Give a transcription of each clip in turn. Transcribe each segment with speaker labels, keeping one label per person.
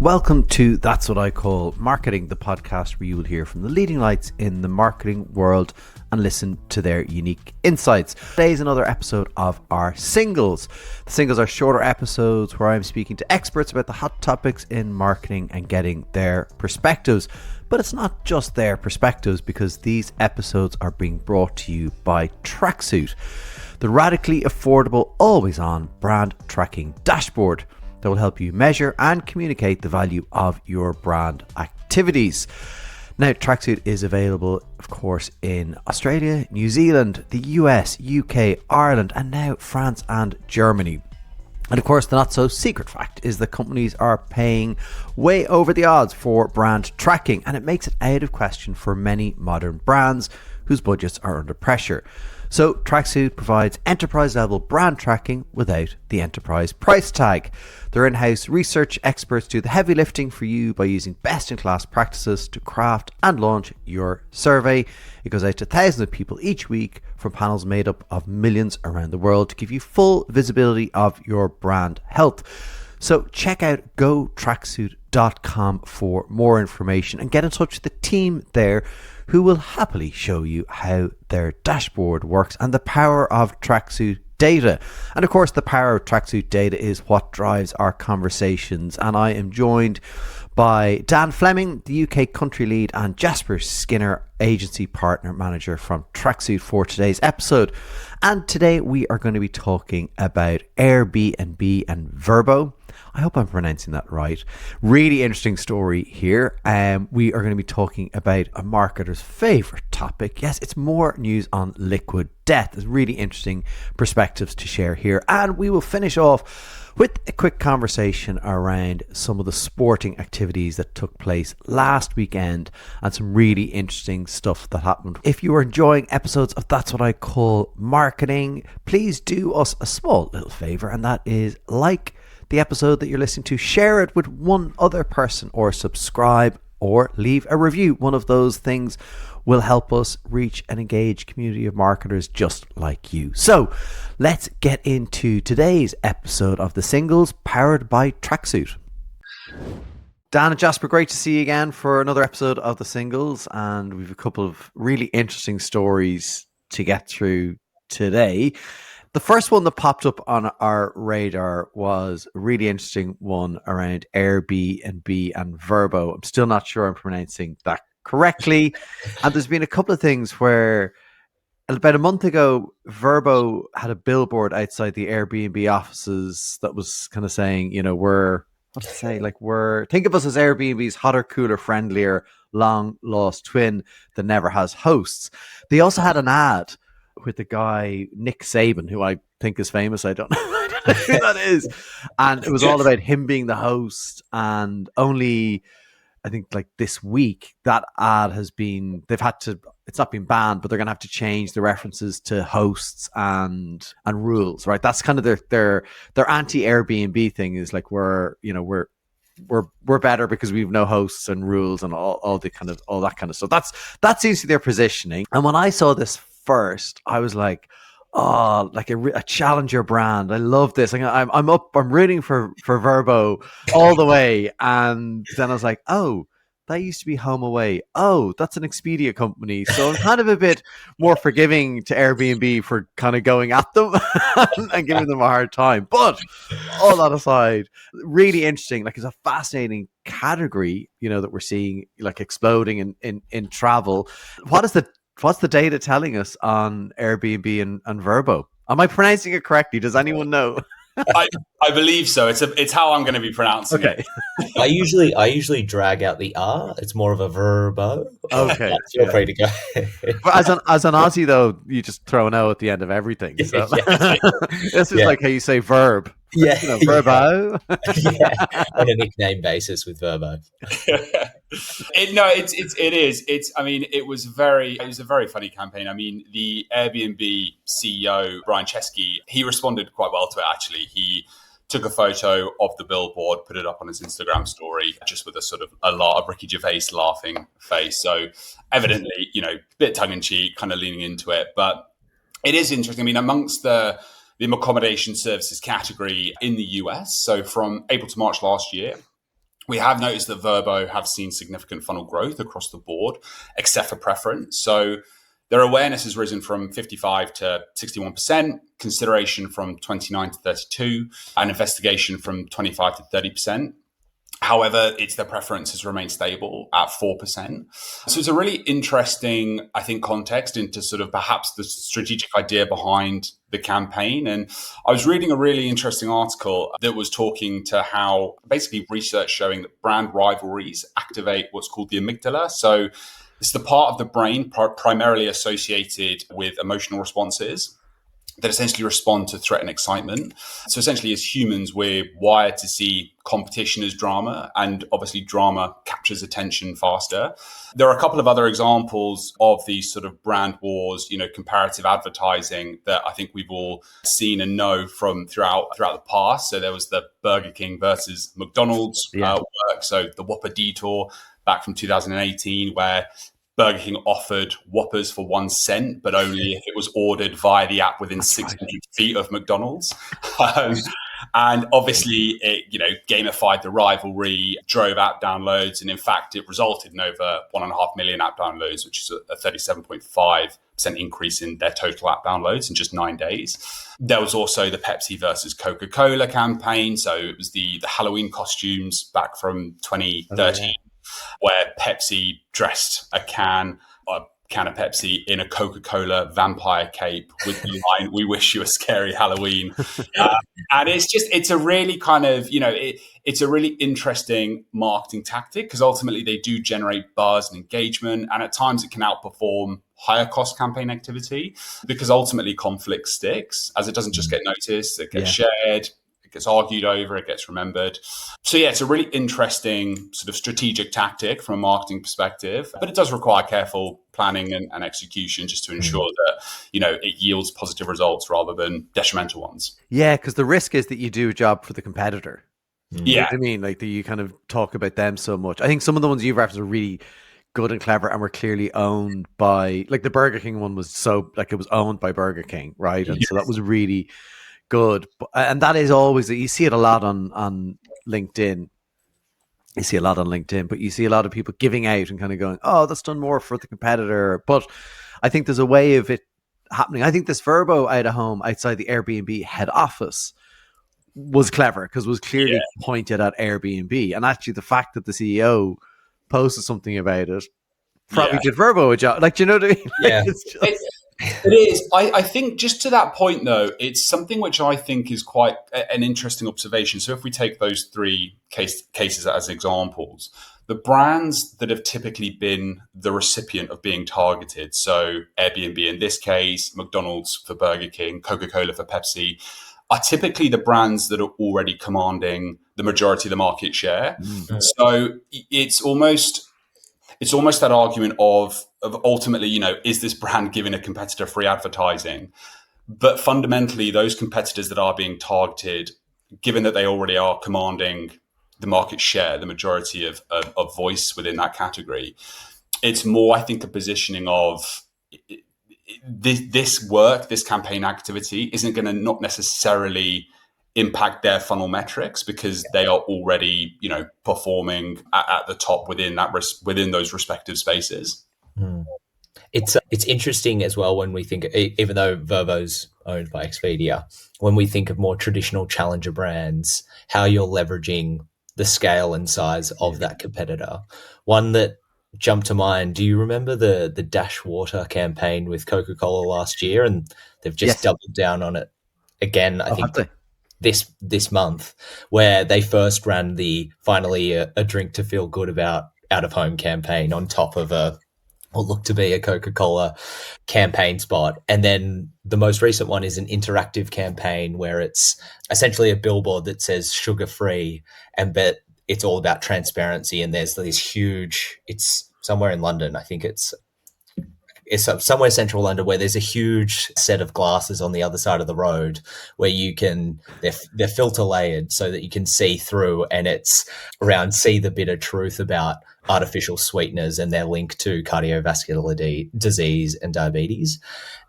Speaker 1: Welcome to That's What I Call Marketing, the podcast where you will hear from the leading lights in the marketing world and listen to their unique insights. Today is another episode of our singles. The singles are shorter episodes where I'm speaking to experts about the hot topics in marketing and getting their perspectives. But it's not just their perspectives, because these episodes are being brought to you by Tracksuit, the radically affordable, always-on brand tracking dashboard that will help you measure and communicate the value of your brand activities. Now, Tracksuit is available, of course, in Australia, New Zealand, the US, UK, Ireland, and now France and Germany. And of course, the not so secret fact is that companies are paying way over the odds for brand tracking, and it makes it out of question for many modern brands whose budgets are under pressure. So Tracksuit provides enterprise-level brand tracking without the enterprise price tag. Their in-house research experts do the heavy lifting for you by using best-in-class practices to craft and launch your survey. It goes out to thousands of people each week from panels made up of millions around the world to give you full visibility of your brand health. So check out gotracksuit.com for more information and get in touch with the team there, who will happily show you how their dashboard works and the power of Tracksuit data. And of course, the power of Tracksuit data is what drives our conversations. And I am joined by Dan Fleming, the UK country lead, and Jasper Skinner, agency partner manager from Tracksuit, for today's episode. And today we are going to be talking about AirBnB and Vrbo. I hope I'm pronouncing that right. Really interesting story here. We are going to be talking about a marketer's favorite topic. Yes, it's more news on liquid death. There's really interesting perspectives to share here. And we will finish off with a quick conversation around some of the sporting activities that took place last weekend and some really interesting stuff that happened. If you are enjoying episodes of That's What I Call Marketing, please do us a small little favor, and that is like the episode that you're listening to, share it with one other person, or subscribe or leave a review. One of those things will help us reach an engaged community of marketers just like you. So let's get into today's episode of The Singles, powered by Tracksuit. Dan and Jasper, great to see you again for another episode of The Singles, and we've a couple of really interesting stories to get through today. The first one that popped up on our radar was a really interesting one around AirBnB and Vrbo. I'm still not sure I'm pronouncing that correctly. And there's been a couple of things where about a month ago, Vrbo had a billboard outside the Airbnb offices that was kind of saying, you know, think of us as Airbnb's hotter, cooler, friendlier, long lost twin that never has hosts. They also had an ad with the guy Nick Saban, who I think is famous. I don't know who that is. And it was all about him being the host. And only, I think, like this week, that ad has been, it's not been banned, but they're going to have to change the references to hosts and rules, right? That's kind of their anti-Airbnb thing, is like, we're better because we've no hosts and rules and all that kind of stuff. That seems to be their positioning. And when I saw this first, I was like, oh, like a challenger brand. I love this. I'm rooting for Vrbo all the way. And then I was like, oh, that used to be Home Away. Oh, that's an Expedia company. So I'm kind of a bit more forgiving to Airbnb for kind of going at them and giving them a hard time. But all that aside, really interesting. Like, it's a fascinating category, you know, that we're seeing like exploding in travel. What's the data telling us on Airbnb and Vrbo? Am I pronouncing it correctly? Does anyone know?
Speaker 2: I believe so. It's how I'm going to be pronouncing it.
Speaker 3: I usually drag out the R. It's more of a Vrbo.
Speaker 1: Okay,
Speaker 3: feel free to go.
Speaker 1: But as an Aussie though, you just throw an O at the end of everything. So. This is like how you say verb.
Speaker 3: Yeah,
Speaker 1: Vrbo.
Speaker 3: Yeah, on a nickname basis with Vrbo.
Speaker 2: It is. I mean, it was a very funny campaign. I mean, the Airbnb CEO, Brian Chesky, he responded quite well to it, actually. He took a photo of the billboard, put it up on his Instagram story, just with a sort of a Ricky Gervais laughing face. So evidently, you know, a bit tongue-in-cheek, kind of leaning into it. But it is interesting. I mean, amongst the accommodation services category in the US, so from April to March last year, We have noticed that Vrbo have seen significant funnel growth across the board, except for preference. So their awareness has risen from 55 to 61%, consideration from 29 to 32, and investigation from 25 to 30%. However, it's their preference has remained stable at 4%. So it's a really interesting, I think, context into sort of perhaps the strategic idea behind the campaign. And I was reading a really interesting article that was talking to how basically research showing that brand rivalries activate what's called the amygdala. So it's the part of the brain primarily associated with emotional responses that essentially respond to threat and excitement. So essentially, as humans, we're wired to see competition as drama, and obviously drama captures attention faster. There are a couple of other examples of these sort of brand wars, comparative advertising that I think we've all seen and know from throughout the past. So there was the Burger King versus McDonald's work. So the Whopper Detour back from 2018, where Burger King offered Whoppers for 1 cent, but only if it was ordered via the app within 600 feet of McDonald's. And obviously, it gamified the rivalry, drove app downloads, and in fact, it resulted in over 1.5 million app downloads, which is a 37.5% increase in their total app downloads in just 9 days. There was also the Pepsi versus Coca-Cola campaign. So it was the Halloween costumes back from 2013. Where Pepsi dressed a can of Pepsi in a Coca-Cola vampire cape with the line, "We wish you a scary Halloween." And it's a really kind of, it's a really interesting marketing tactic because ultimately they do generate buzz and engagement. And at times it can outperform higher cost campaign activity because ultimately conflict sticks as it doesn't just get noticed, it gets shared. Gets argued over, it gets remembered. So yeah, it's a really interesting sort of strategic tactic from a marketing perspective, but it does require careful planning and execution just to ensure that, it yields positive results rather than detrimental ones.
Speaker 1: Yeah, because the risk is that you do a job for the competitor.
Speaker 2: Yeah.
Speaker 1: You know what I mean? Like you kind of talk about them so much. I think some of the ones you've referenced are really good and clever and were clearly owned by, like the Burger King one was so, like it was owned by Burger King, right? And so that was really good. And that is always, you see it a lot on LinkedIn. You see a lot on LinkedIn, but you see a lot of people giving out and kind of going, "Oh, that's done more for the competitor." But I think there's a way of it happening. I think this Vrbo out of home outside the Airbnb head office was clever because it was clearly pointed at Airbnb. And actually the fact that the CEO posted something about it probably did Vrbo a job. Like, do you know what I mean?
Speaker 3: Yeah.
Speaker 2: It is. I think just to that point, though, it's something which I think is quite an interesting observation. So if we take those three cases as examples, the brands that have typically been the recipient of being targeted, so Airbnb in this case, McDonald's for Burger King, Coca-Cola for Pepsi, are typically the brands that are already commanding the majority of the market share. Mm-hmm. So it's almost that argument of ultimately, is this brand giving a competitor free advertising? But fundamentally, those competitors that are being targeted, given that they already are commanding the market share, the majority of voice within that category, it's more, I think, a positioning of this work, this campaign activity isn't going to not necessarily impact their funnel metrics because they are already, performing at the top within those respective spaces.
Speaker 3: It's interesting as well when we think, even though Vrbo's owned by Expedia, when we think of more traditional challenger brands, how you're leveraging the scale and size of that competitor. One that jumped to mind, do you remember the Dash Water campaign with Coca-Cola last year? And they've just doubled down on it again, I think this month, where they first ran the finally a drink to feel good about out of home campaign on top of what looked to be a Coca-Cola campaign spot. And then the most recent one is an interactive campaign where it's essentially a billboard that says sugar free, but it's all about transparency. And there's this huge, it's somewhere in London, I think it's somewhere central London, where there's a huge set of glasses on the other side of the road where they're filter layered so that you can see through, and it's around see the bitter truth about artificial sweeteners and their link to cardiovascular disease and diabetes.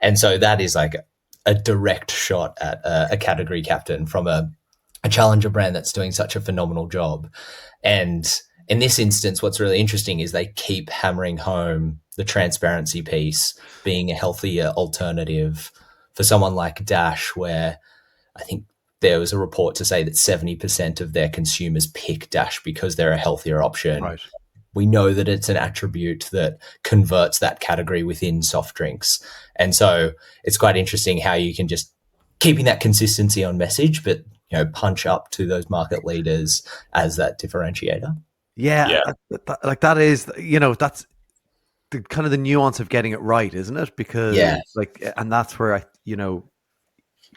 Speaker 3: And so that is like a direct shot at a category captain from a a challenger brand that's doing such a phenomenal job. And in this instance, what's really interesting is they keep hammering home the transparency piece, being a healthier alternative for someone like Dash, where I think there was a report to say that 70% of their consumers pick Dash because they're a healthier option.
Speaker 1: Right.
Speaker 3: We know that it's an attribute that converts that category within soft drinks. And so it's quite interesting how you can just keeping that consistency on message, but punch up to those market leaders as that differentiator.
Speaker 1: Yeah. That is, that's the kind of the nuance of getting it right, isn't it? Because and that's where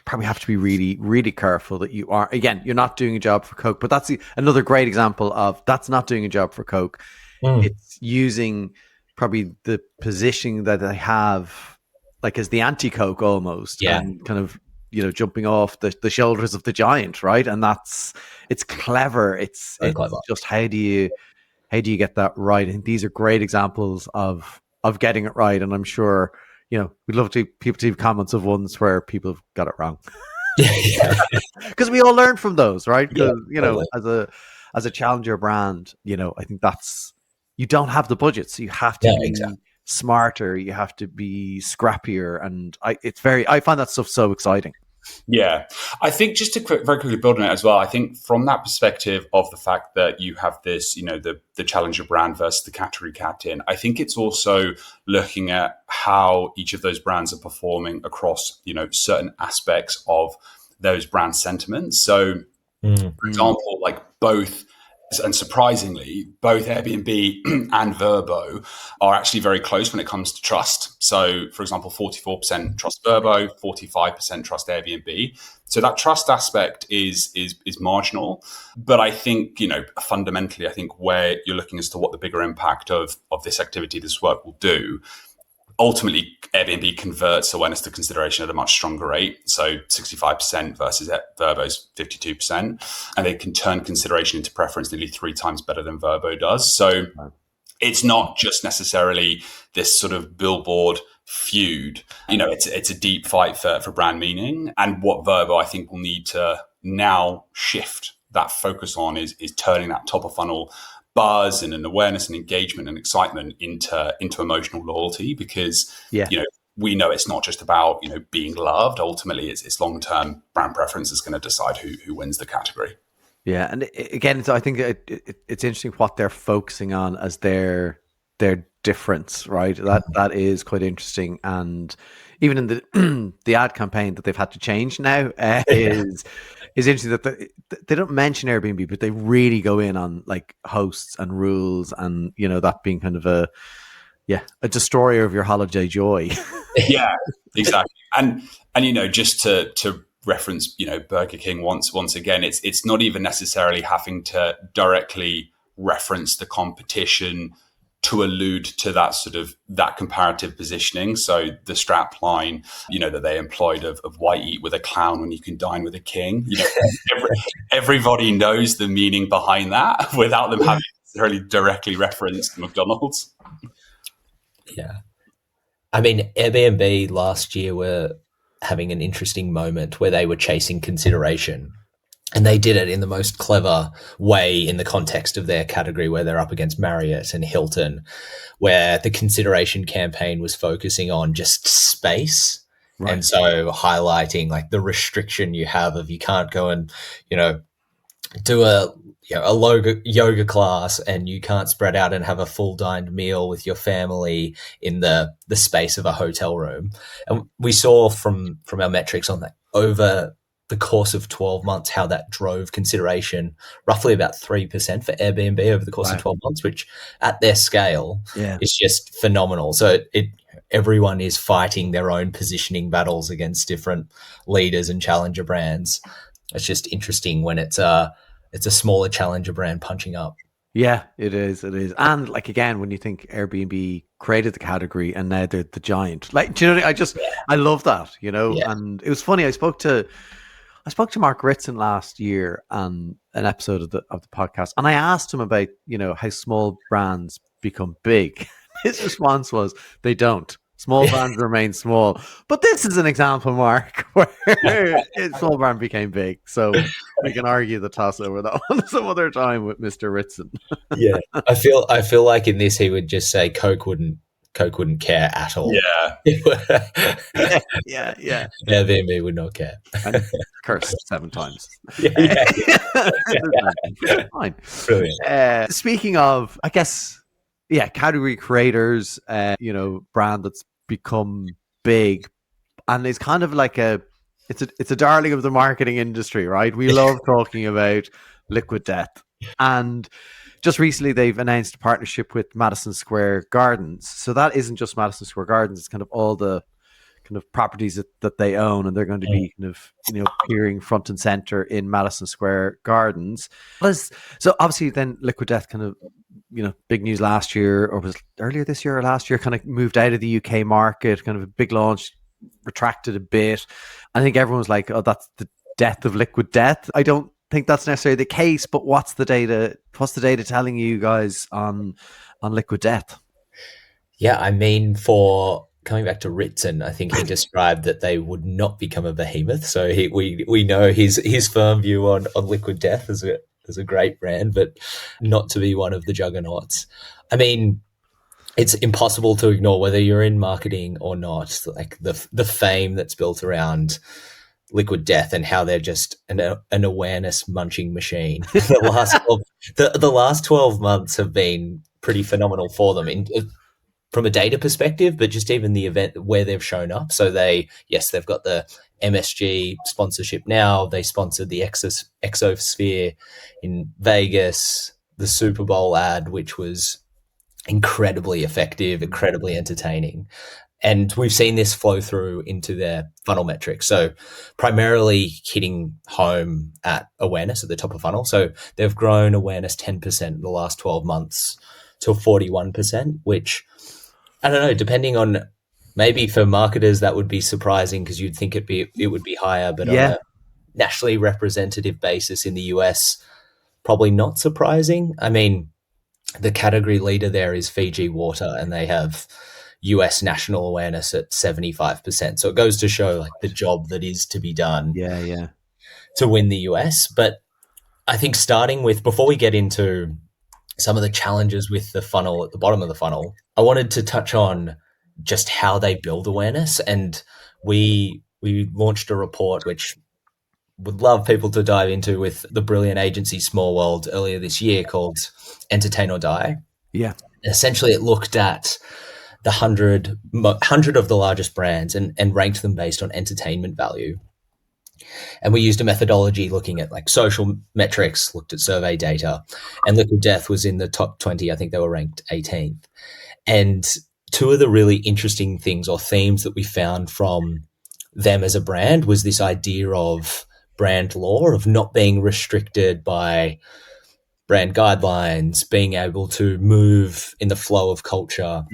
Speaker 1: probably have to be really, really careful that you're not doing a job for Coke. But that's another great example of that's not doing a job for Coke. It's using probably the positioning that they have, like as the anti-Coke almost, and kind of jumping off the shoulders of the giant, right? And it's clever. It's
Speaker 3: clever.
Speaker 1: just how do you get that right? I think these are great examples of getting it right, and I'm sure we'd love people to leave comments of ones where people have got it wrong, because we all learn from those, right? Because totally. as a challenger brand, I think that's, you don't have the budget, so you have to be smarter, you have to be scrappier, and I find that stuff so exciting.
Speaker 2: Yeah, I think just to very quickly build on it as well, I think from that perspective of the fact that you have this, the challenger brand versus the category captain, I think it's also looking at how each of those brands are performing across, certain aspects of those brand sentiments. So, for example, like both, and surprisingly, both Airbnb and Vrbo are actually very close when it comes to trust. So, for example, 44% trust Vrbo, 45% trust Airbnb. So that trust aspect is marginal. But I think, fundamentally, I think where you're looking as to what the bigger impact of this activity, this work will do, ultimately, Airbnb converts awareness to consideration at a much stronger rate. So 65% versus Vrbo's 52%. And they can turn consideration into preference nearly 3 times better than Vrbo does. So it's not just necessarily this sort of billboard feud. It's a deep fight for brand meaning. And what Vrbo, I think, will need to now shift that focus on is turning that top of funnel buzz and an awareness and engagement and excitement into emotional loyalty, because we know it's not just about being loved. Ultimately, it's long-term brand preference is going to decide who wins the category.
Speaker 1: Yeah, and again, so I think it's interesting what they're focusing on as their difference, right? That is quite interesting, and even in the ad campaign that they've had to change now is interesting that they don't mention Airbnb, but they really go in on like hosts and rules, and that being kind of a destroyer of your holiday joy.
Speaker 2: Yeah, exactly. And just to reference Burger King once again, it's not even necessarily having to directly reference the competition to allude to that sort of that comparative positioning. So the strap line, that they employed of why eat with a clown when you can dine with a king. Everybody knows the meaning behind that without them having necessarily directly referenced McDonald's.
Speaker 3: Yeah. I mean, Airbnb last year were having an interesting moment where they were chasing consideration. And they did it in the most clever way in the context of their category, where they're up against Marriott and Hilton, where the consideration campaign was focusing on just space. Right. And so highlighting like the restriction you have of you can't go and, do a yoga class, and you can't spread out and have a full dined meal with your family in the space of a hotel room. And we saw from our metrics on that over the course of 12 months, how that drove consideration roughly about 3% for Airbnb over the course of 12 months, which at their scale is just phenomenal. So everyone is fighting their own positioning battles against different leaders and challenger brands. It's just interesting when it's a smaller challenger brand punching up.
Speaker 1: Yeah, it is. And like, again, when you think Airbnb created the category and now they're the giant, like, do you know, I love that, and it was funny. I spoke to Mark Ritson last year on an episode of the podcast, and I asked him about, how small brands become big. His response was, they don't. Small brands remain small. But this is an example, Mark, where small brand became big. So we can argue the toss over that one some other time with Mr. Ritson.
Speaker 3: Yeah, I feel like in this he would just say Coke wouldn't care at all.
Speaker 2: Yeah.
Speaker 1: Yeah.
Speaker 3: Airbnb would not care.
Speaker 1: And cursed 7 times.
Speaker 3: Yeah.
Speaker 1: Fine.
Speaker 3: Brilliant.
Speaker 1: Speaking of, I guess, category creators, brand that's become big and is kind of like it's a darling of the marketing industry, right? We love talking about Liquid Death. And just recently they've announced a partnership with Madison Square Gardens. So that isn't just Madison Square Gardens, it's kind of all the kind of properties that they own, and they're going to be kind of, appearing front and center in Madison Square Gardens. So obviously then Liquid Death kind of, big news last year, or was it earlier this year or last year, kind of moved out of the UK market, kind of a big launch, retracted a bit. I think everyone was like, oh, that's the death of Liquid Death. I don't think that's necessarily the case, but what's the data telling you guys on Liquid Death?
Speaker 3: Yeah, I mean, for coming back to Ritson, I think he described that they would not become a behemoth. So we know his firm view on Liquid Death as a great brand, but not to be one of the juggernauts. I mean, it's impossible to ignore, whether you're in marketing or not, like the fame that's built around Liquid Death and how they're just an awareness munching machine. The last 12 months have been pretty phenomenal for them from a data perspective, but just even the event where they've shown up. So they've got the MSG sponsorship now. They sponsored the Exosphere in Vegas, the Super Bowl ad, which was incredibly effective, incredibly entertaining. And we've seen this flow through into their funnel metrics. So primarily hitting home at awareness at the top of funnel. So they've grown awareness 10% in the last 12 months to 41%, which, I don't know, depending on, maybe for marketers that would be surprising because you'd think it would be higher, but on a nationally representative basis in the US, probably not surprising. I mean, the category leader there is Fiji Water, and they have US national awareness at 75%. So it goes to show like the job that is to be done to win the US. But I think starting with, before we get into some of the challenges with the funnel at the bottom of the funnel, I wanted to touch on just how they build awareness. And we launched a report, which would love people to dive into, with the brilliant agency Small World earlier this year, called Entertain or Die.
Speaker 1: Yeah.
Speaker 3: Essentially, it looked at the 100 of the largest brands and ranked them based on entertainment value. And we used a methodology looking at like social metrics, looked at survey data, and Liquid Death was in the top 20. I think they were ranked 18th. And two of the really interesting things or themes that we found from them as a brand was this idea of brand law, of not being restricted by brand guidelines, being able to move in the flow of culture,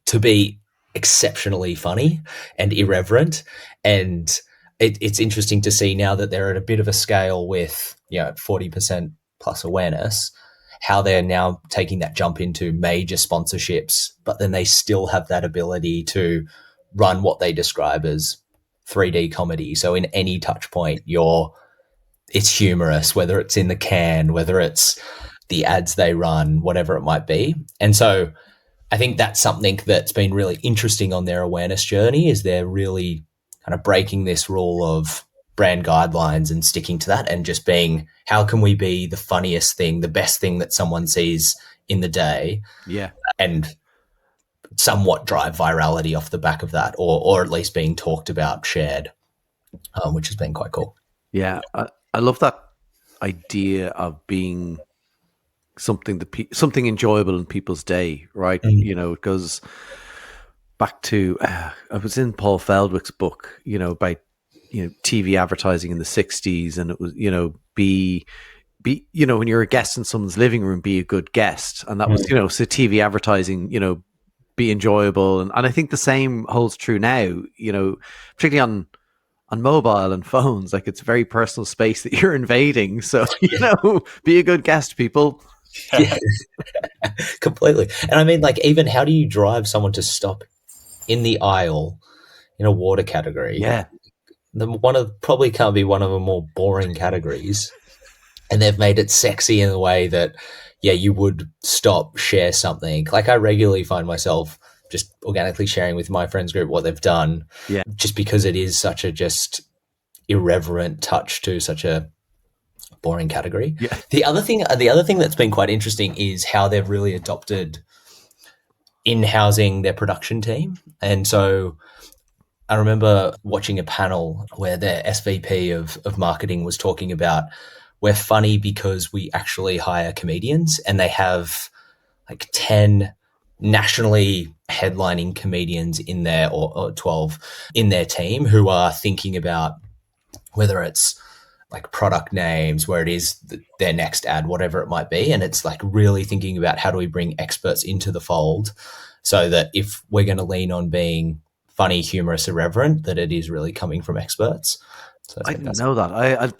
Speaker 3: to be exceptionally funny and irreverent. And it's interesting to see now that they're at a bit of a scale with 40% plus awareness, how they're now taking that jump into major sponsorships, but then they still have that ability to run what they describe as 3D comedy. So in any touch point, it's humorous, whether it's in the can, whether it's the ads they run, whatever it might be. And so I think that's something that's been really interesting on their awareness journey, is they're really kind of breaking this rule of brand guidelines and sticking to that, and just being, how can we be the funniest thing, the best thing that someone sees in the day? Yeah. And somewhat drive virality off the back of that, or at least being talked about, shared, which has been quite cool.
Speaker 1: Yeah. I love that idea of being something enjoyable in people's day, right? It goes back to, I was in Paul Feldwick's book, about, TV advertising in the 60s, and it was, be when you're a guest in someone's living room, be a good guest. And that was, so TV advertising, be enjoyable. And I think the same holds true now, particularly on mobile and phones. Like, it's very personal space that you're invading. So, be a good guest, people.
Speaker 3: Yeah. Completely. And I mean, like, even how do you drive someone to stop in the aisle in a water category.
Speaker 1: Yeah.
Speaker 3: Probably can't be one of the more boring categories. And they've made it sexy in a way that, yeah, you would stop, share something. Like I regularly find myself just organically sharing with my friends group what they've done.
Speaker 1: Yeah.
Speaker 3: Just because it is such a just irreverent touch to such a boring category.
Speaker 1: Yeah.
Speaker 3: The other thing that's been quite interesting is how they've really adopted in-housing their production team. And so I remember watching a panel where their SVP of marketing was talking about, we're funny because we actually hire comedians, and they have like 10 nationally headlining comedians in there, or 12 in their team, who are thinking about whether it's like product names, where it is their next ad, whatever it might be. And it's like really thinking about how do we bring experts into the fold so that if we're going to lean on being funny, humorous, irreverent, that it is really coming from experts. So
Speaker 1: I didn't know that.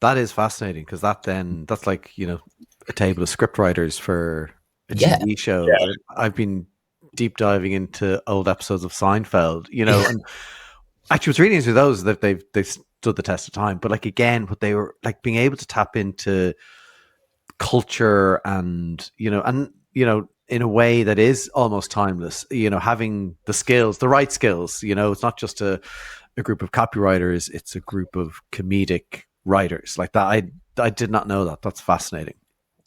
Speaker 1: That is fascinating, because that's like, a table of script writers for a TV show.
Speaker 2: Yeah.
Speaker 1: I've been deep diving into old episodes of Seinfeld, and actually was reading into those that they've stood the test of time. But like, again, what they were like, being able to tap into culture and in a way that is almost timeless, having the skills, the right skills, it's not just a group of copywriters, it's a group of comedic writers like that. I did not know that. That's fascinating.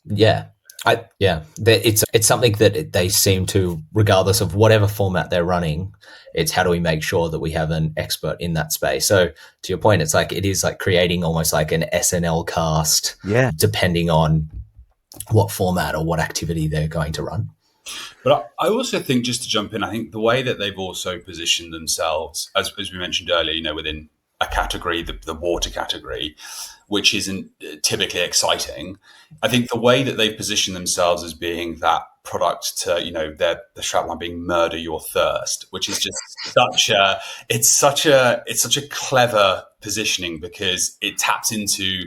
Speaker 3: Yeah. It's something that they seem to, regardless of whatever format they're running, it's how do we make sure that we have an expert in that space. So to your point, it's like, it is like creating almost like an SNL cast, depending on what format or what activity they're going to run.
Speaker 2: But I also think, just to jump in, I think the way that they've also positioned themselves, as we mentioned earlier, within a category, the water category, which isn't typically exciting. I think the way that they've positioned themselves as being that product to, the strapline being "murder your thirst," which is just such a clever positioning, because it taps into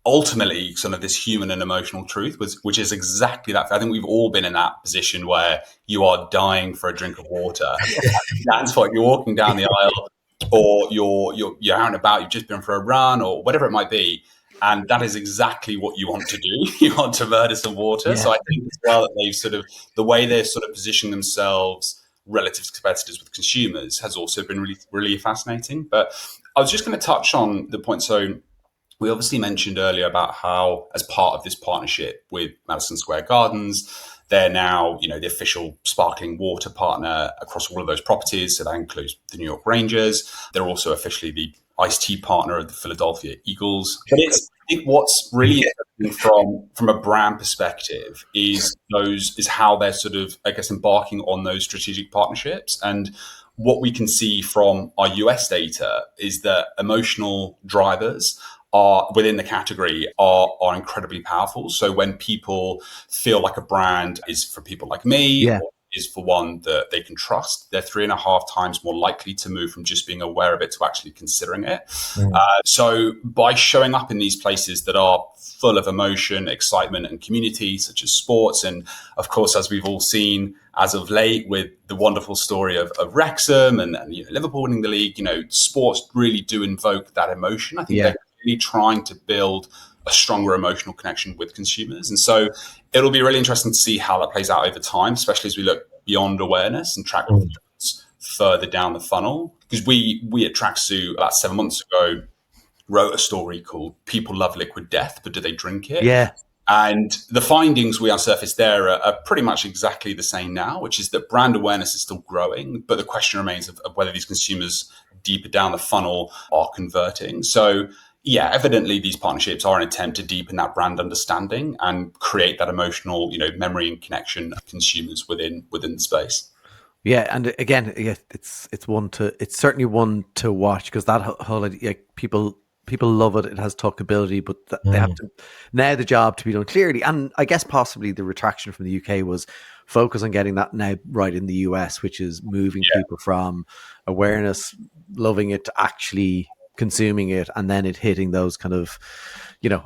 Speaker 2: ultimately some of this human and emotional truth, which is exactly that. I think we've all been in that position where you are dying for a drink of water. That's what you're walking down the aisle, or you're out and about, you've just been for a run or whatever it might be. And that is exactly what you want to do. You want to murder some water. Yeah. So I think as well that they've the way they're positioning themselves relative to competitors with consumers has also been really, really fascinating. But I was just going to touch on the point. So we obviously mentioned earlier about how, as part of this partnership with Madison Square Gardens, they're now, the official sparkling water partner across all of those properties. So that includes the New York Rangers. They're also officially the iced tea partner of the Philadelphia Eagles. But I think what's really interesting from a brand perspective is how they're embarking on those strategic partnerships. And what we can see from our US data is that emotional drivers are within the category are incredibly powerful. So when people feel like a brand is for people like me, or is for one that they can trust, they're 3.5 times more likely to move from just being aware of it to actually considering it. So by showing up in these places that are full of emotion, excitement, and community, such as sports, and of course, as we've all seen as of late with the wonderful story of Wrexham and Liverpool winning the league, sports really do invoke that emotion. I think they're really trying to build a stronger emotional connection with consumers. And so it'll be really interesting to see how that plays out over time, especially as we look beyond awareness and track further down the funnel. Because we at Tracksuit about 7 months ago wrote a story called "People Love Liquid Death, but do they drink it?"
Speaker 1: Yeah.
Speaker 2: And the findings we unsurfaced there are pretty much exactly the same now, which is that brand awareness is still growing, but the question remains of whether these consumers deeper down the funnel are converting. So yeah, evidently these partnerships are an attempt to deepen that brand understanding and create that emotional, memory and connection of consumers within the space. Yeah,
Speaker 1: and again, it's certainly one to watch, because that whole people love it. It has talkability, but they have to now the job to be done clearly. And I guess possibly the retraction from the UK was focus on getting that now right in the US, which is moving people from awareness, loving it, to actually consuming it, and then it hitting those kind of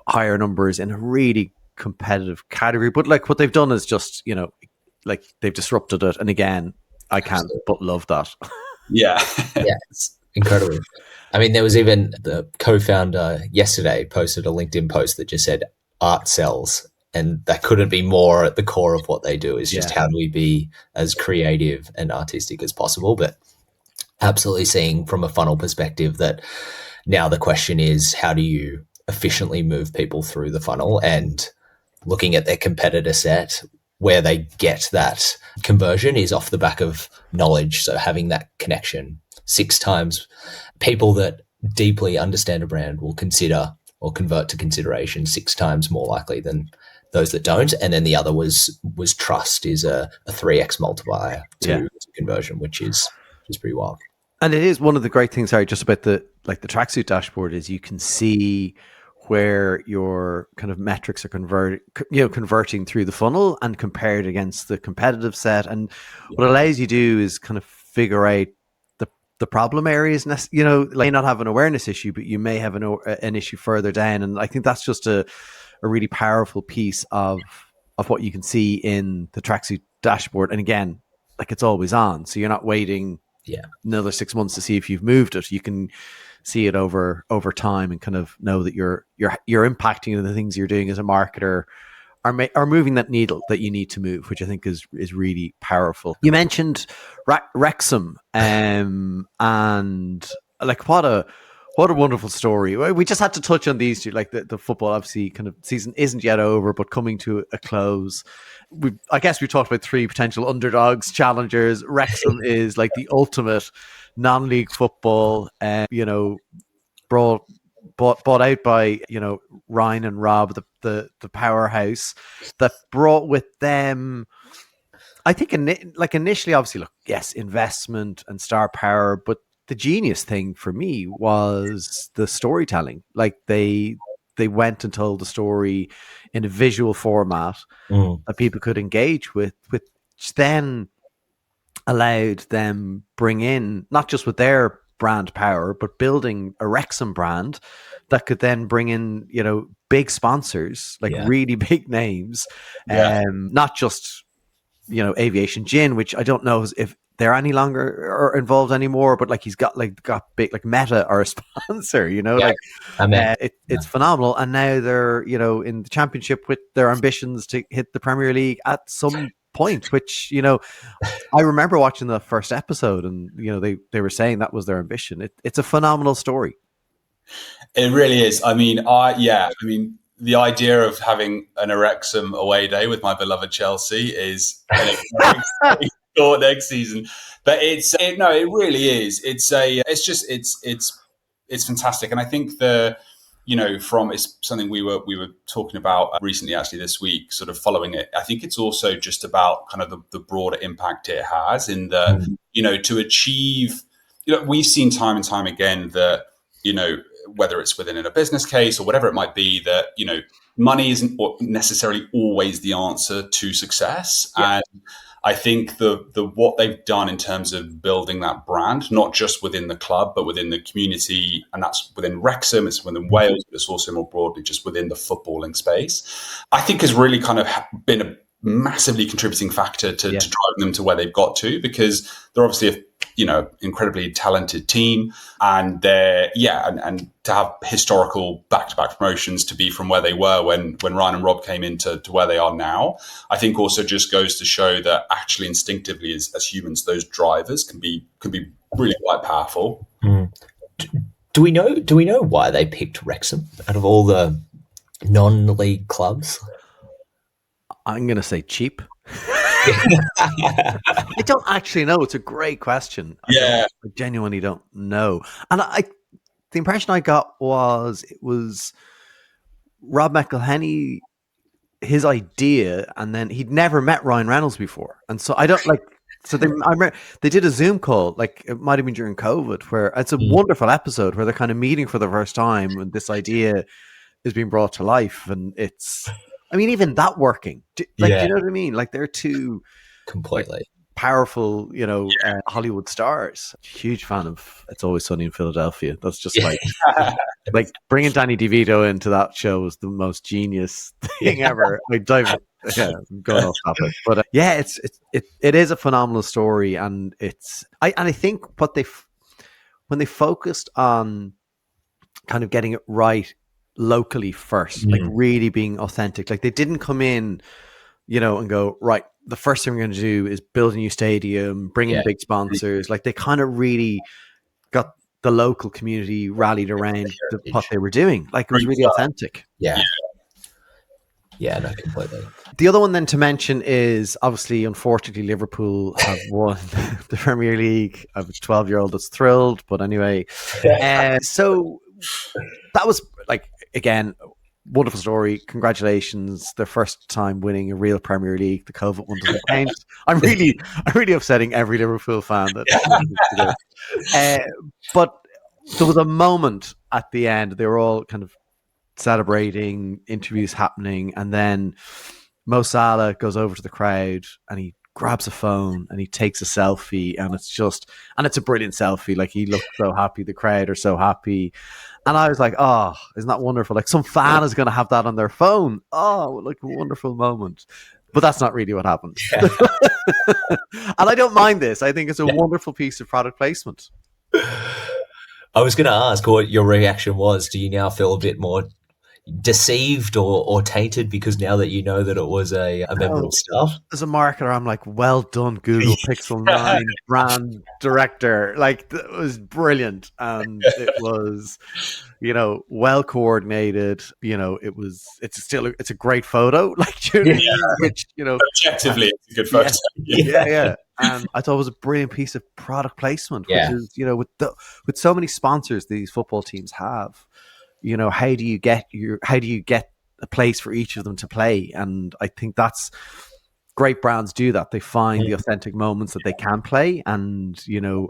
Speaker 1: higher numbers in a really competitive category. But like, what they've done is just they've disrupted it, and again, I can't but love that.
Speaker 2: Yeah.
Speaker 3: Yeah, it's incredible. I mean, there was even the co-founder yesterday posted a LinkedIn post that just said art sells. And that couldn't be more at the core of what they do, is just how do we be as creative and artistic as possible. But absolutely seeing from a funnel perspective that now the question is, how do you efficiently move people through the funnel, and looking at their competitor set, where they get that conversion is off the back of knowledge. So having that connection 6 times, people that deeply understand a brand will consider or convert to consideration 6 times more likely than those that don't. And then the other was trust is a 3x multiplier to conversion, which is pretty wild.
Speaker 1: And it is one of the great things, Harry, just about the tracksuit dashboard, is you can see where your kind of metrics are converting through the funnel and compared against the competitive set. And what it allows you to do is kind of figure out the problem areas, may not have an awareness issue, but you may have an issue further down. And I think that's just a really powerful piece of what you can see in the tracksuit dashboard. And again, it's always on. So you're not waiting another 6 months to see if you've moved it. You can see it over time and kind of know that you're impacting, and the things you're doing as a marketer are moving that needle that you need to move, which I think is really powerful. You mentioned Wrexham, and what a wonderful story. We just had to touch on these two, the football obviously kind of season isn't yet over, but coming to a close. I guess we talked about 3 potential underdogs, challengers. Wrexham is the ultimate non-league football, bought out by Ryan and Rob, the powerhouse that brought with them. I think initially, obviously, investment and star power, but the genius thing for me was the storytelling. They went and told the story in a visual format that people could engage with, which then allowed them bring in, not just with their brand power, but building a Wrexham brand that could then bring in, big sponsors, really big names, not just, Aviation Gin, which I don't know if they're any longer involved anymore, but he's got big, Meta are a sponsor, it's phenomenal. And now they're, in the championship with their ambitions to hit the Premier League at some point, which, I remember watching the first episode, and, they were saying that was their ambition. It's a phenomenal story.
Speaker 2: It really is. The idea of having an Wrexham away day with my beloved Chelsea is thought next season, but it really is. It's fantastic, and I think it's something we were talking about recently, actually this week, sort of following it. I think it's also just about kind of the broader impact it has in the to achieve. We've seen time and time again that whether it's within a business case or whatever it might be, that money isn't necessarily always the answer to success. And I think the what they've done in terms of building that brand, not just within the club, but within the community, and that's within Wrexham, it's within Wales, but it's also more broadly just within the footballing space, I think has really kind of been a massively contributing factor to driving them to where they've got to, because they're obviously incredibly talented team, and and to have historical back-to-back promotions, to be from where they were when Ryan and Rob came into to where they are now, I think also just goes to show that actually instinctively as humans, those drivers can be really quite powerful.
Speaker 3: Do we know why they picked Wrexham out of all the non-league clubs?
Speaker 1: I'm going to say cheap. I don't actually know. It's a great question. I genuinely don't know. And the impression I got was it was Rob McElhenney, his idea, and then he'd never met Ryan Reynolds before. And so I don't so I remember they did a Zoom call, it might have been during COVID, where it's a wonderful episode where they're kind of meeting for the first time and this idea is being brought to life. And it's, even that working, do you know what I mean? They're two
Speaker 3: completely
Speaker 1: powerful, Hollywood stars. Huge fan of It's Always Sunny in Philadelphia. That's just Like bringing Danny DeVito into that show was the most genius thing ever. I'm going off topic, but it is a phenomenal story, and I think when they focused on kind of getting it right locally first, like really being authentic, like they didn't come in, and go, right, the first thing we're going to do is build a new stadium, bring in big sponsors. Like they kind of really got the local community rallied around what they were doing. Like it was really authentic.
Speaker 3: Yeah, no, completely.
Speaker 1: The other one then to mention is obviously, unfortunately, Liverpool have won the Premier League. I have a 12-year-old that's thrilled, but anyway. So that was, like, again, wonderful story. Congratulations. Their first time winning a real Premier League. The COVID one doesn't count. I'm really upsetting every Liverpool fan that but there was a moment at the end. They were all kind of celebrating, interviews happening, and then Mo Salah goes over to the crowd and he grabs a phone and he takes a selfie, and it's a brilliant selfie. Like he looked so happy, the crowd are so happy. And I was like, oh, isn't that wonderful? Like some fan is going to have that on their phone. Oh, like a wonderful moment. But that's not really what happened. Yeah. And I don't mind this. I think it's a wonderful piece of product placement.
Speaker 3: I was going to ask what your reaction was. Do you now feel a bit more deceived or tainted because now that you know that it was a member of staff?
Speaker 1: As a marketer, I'm like, well done, Google Pixel 9 brand director. Like, it was brilliant. And it was, well coordinated. It's a great photo. Like, which,
Speaker 2: objectively, it's a good photo.
Speaker 1: Yeah. And I thought it was a brilliant piece of product placement, which is, with so many sponsors these football teams have, how do you get a place for each of them to play? And I think that's great. Brands do that. They find the authentic moments that they can play and,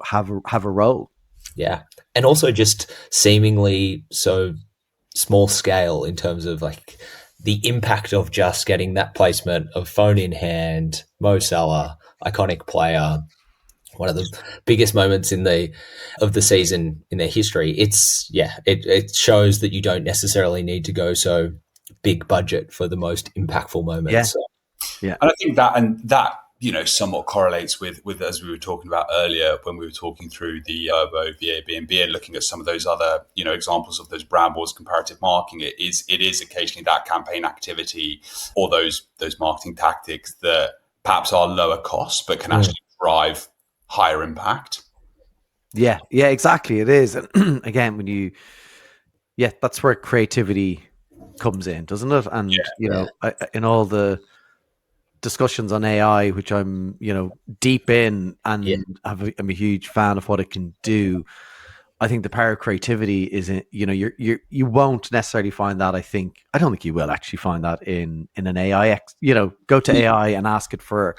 Speaker 1: have a role. Yeah.
Speaker 3: And also just seemingly so small scale in terms of like the impact of just getting that placement of phone in hand, Mo Salah, iconic player, one of the biggest moments of the season in their history. It shows that you don't necessarily need to go so big budget for the most impactful moments.
Speaker 2: Yeah. And I think that somewhat correlates with as we were talking about earlier when we were talking through the Vrbo, the Airbnb, and looking at some of those other examples of those brand wars, comparative marketing. It is occasionally that campaign activity or those marketing tactics that perhaps are lower cost but can actually drive higher impact.
Speaker 1: Yeah, exactly. It is. And again, that's where creativity comes in, doesn't it? And in all the discussions on AI, which I'm deep in, and I'm a huge fan of what it can do. I think the power of creativity is you won't necessarily find that. I don't think you will actually find that in an AI. Go to AI and ask it for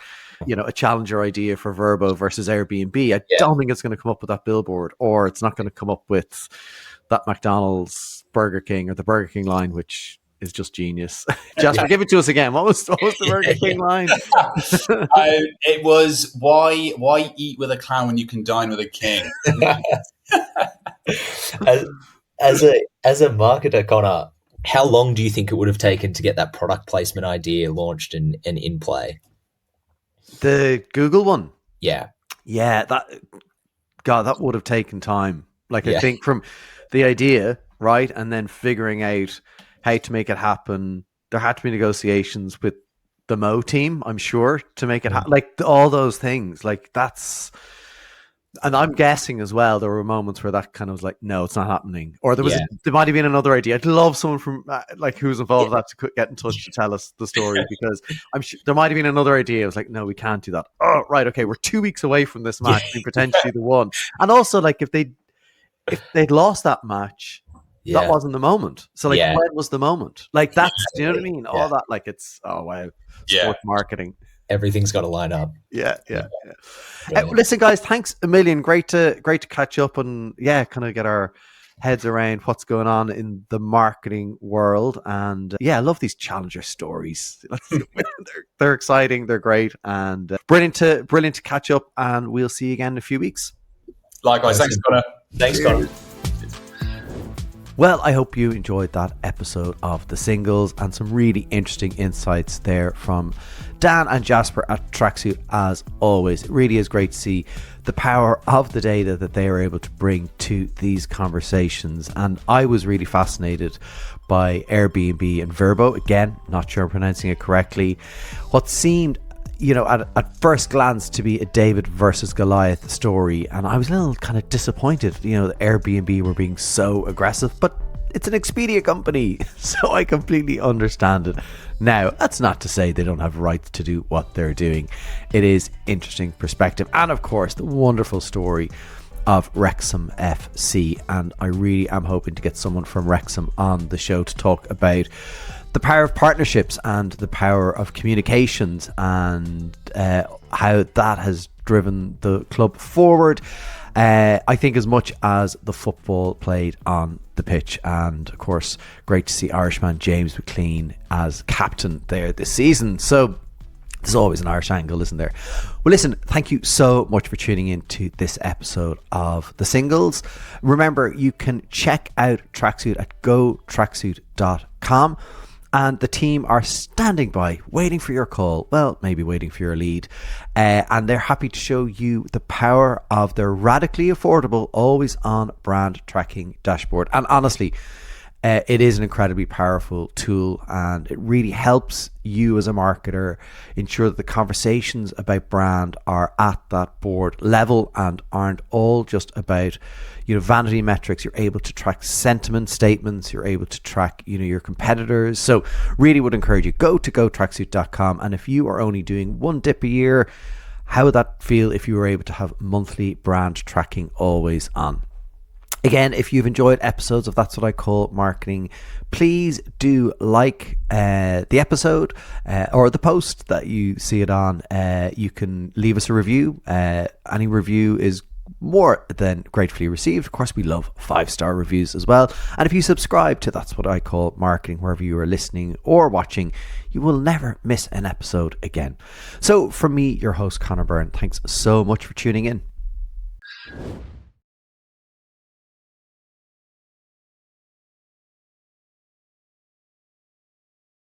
Speaker 1: a challenger idea for Vrbo versus Airbnb. I don't think it's going to come up with that billboard, or it's not going to come up with that McDonald's, Burger King, or the Burger King line, which is just genius. Jasper, give it to us again. What was the Burger King line?
Speaker 2: It was why eat with a clown when you can dine with a king.
Speaker 3: As a marketer, Connor, how long do you think it would have taken to get that product placement idea launched and in play?
Speaker 1: The Google one?
Speaker 3: Yeah,
Speaker 1: that would have taken time. Like, I think from the idea, right, and then figuring out how to make it happen. There had to be negotiations with the Mo team, I'm sure, to make it happen. Like, all those things. Like, that's... And I'm guessing as well, there were moments where that kind of was like, no, it's not happening. Or there might have been another idea. I'd love someone from who's involved with that to get in touch to tell us the story, because I'm sure there might have been another idea. I was like, no, we can't do that. Oh, right, okay, we're 2 weeks away from this match being potentially the one. And also, like, if they'd lost that match, that wasn't the moment. So, like, when was the moment? Like, that's, do you know what I mean? All that, like, it's, oh wow, sports marketing.
Speaker 3: Everything's got to line up.
Speaker 1: Yeah. Listen, guys, thanks a million. Great to catch up and kind of get our heads around what's going on in the marketing world. And I love these challenger stories. They're exciting. They're great, and brilliant to catch up. And we'll see you again in a few weeks.
Speaker 2: Likewise. Thanks, Connor.
Speaker 3: Thanks, Connor.
Speaker 1: Well, I hope you enjoyed that episode of The Singles and some really interesting insights there from Dan and Jasper at Tracksuit. As always, it really is great to see the power of the data that they are able to bring to these conversations. And I was really fascinated by Airbnb and Vrbo. Again, not sure I'm pronouncing it correctly. What seemed, at first glance to be a David versus Goliath story, and I was a little kind of disappointed, the Airbnb were being so aggressive, but it's an Expedia company, so I completely understand it. Now, that's not to say they don't have rights to do what they're doing. It is interesting perspective, and of course, the wonderful story of Wrexham FC, and I really am hoping to get someone from Wrexham on the show to talk about the power of partnerships and the power of communications and how that has driven the club forward. I think as much as the football played on the pitch, and of course great to see Irishman James McLean as captain there this season. So there's always an Irish angle, isn't there? Well, listen, thank you so much for tuning in to this episode of The Singles. Remember, you can check out Tracksuit at gotracksuit.com. And the team are standing by, waiting for your call. Well, maybe waiting for your lead. And they're happy to show you the power of their radically affordable, always on brand tracking dashboard. And honestly, it is an incredibly powerful tool, and it really helps you as a marketer ensure that the conversations about brand are at that board level and aren't all just about vanity metrics. You're able to track sentiment statements, you're able to track your competitors. So really would encourage you, go to gotracksuit.com, and if you are only doing one dip a year, how would that feel if you were able to have monthly brand tracking always on? Again, if you've enjoyed episodes of That's What I Call Marketing, please do like the episode or the post that you see it on. You can leave us a review. Any review is more than gratefully received. Of course, we love 5-star reviews as well. And if you subscribe to That's What I Call Marketing, wherever you are listening or watching, you will never miss an episode again. So from me, your host, Conor Byrne, thanks so much for tuning in.